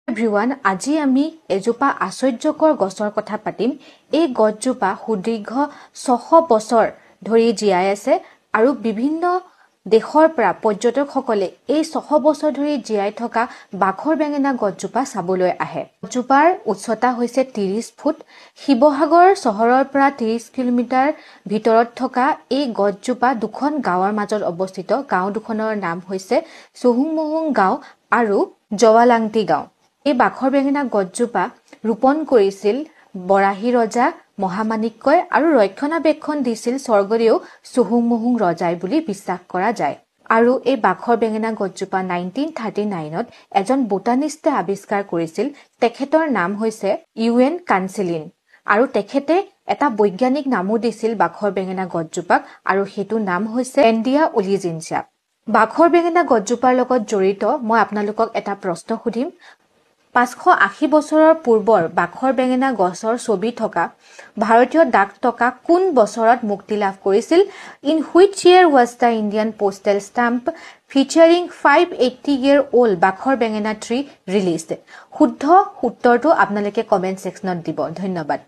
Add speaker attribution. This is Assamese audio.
Speaker 1: এভৰিৱান, আজি আমি এজোপা আশ্চৰ্যকৰ গছৰ কথা পাতিম। এই গছজোপা সুদীৰ্ঘ 600 বছৰ ধৰি জীয়াই আছে আৰু বিভিন্ন দেশৰ পৰা পৰ্যটকসকলে এই 600 বছৰ ধৰি জীয়াই থকা বাখৰ বেঙেনা গছজোপা চাবলৈ আহে। গছজোপাৰ উচ্চতা হৈছে 30 ফুট। শিৱসাগৰ চহৰৰ পৰা 30 কিলোমিটাৰ ভিতৰত থকা এই গছজোপা দুখন গাঁৱৰ মাজত অৱস্থিত। গাঁও দুখনৰ নাম হৈছে চুহুংমুহুং গাঁও আৰু জৱালাংটি গাঁও। এই বাখৰ বেঙেনা গছজোপা ৰোপণ কৰিছিল বৰাহী ৰজা মহামাণিক্যই আৰু ৰক্ষণাবেক্ষণ দিছিল স্বৰ্গদেউ চুহুংমুহুং ৰজাই বুলি বিশ্বাস কৰা যায়। আৰু এই বাখৰ বেঙেনা গছজোপা 1939ত এজন বোটানিষ্টে আৱিষ্কাৰ কৰিছিল। তেখেতৰ নাম হৈছে ইউএন কাঞ্চিলিন আৰু তেখেতে এটা বৈজ্ঞানিক নামো দিছিল বাখৰ বেঙেনা গছজোপাক আৰু সেইটো নাম হৈছে এণ্ডিয়া অলিজিনচিয়া। বাখৰ বেঙেনা গছজোপাৰ লগত জড়িত মই আপোনালোকক এটা প্ৰশ্ন সুধিম। 580 বছৰৰ পূৰ্বৰ বাখৰ বেঙেনা গছৰ ছবি থকা ভাৰতীয় ডাক টকা কোন বছৰত মুক্তি লাভ কৰিছিল? In which year was the Indian postal stamp featuring 580-year-old বাখৰ বেঙেনা ট্ৰী ৰিলিজড? শুদ্ধ উত্তৰটো আপোনালোকে কমেণ্ট ছেকশ্যনত দিব। ধন্যবাদ।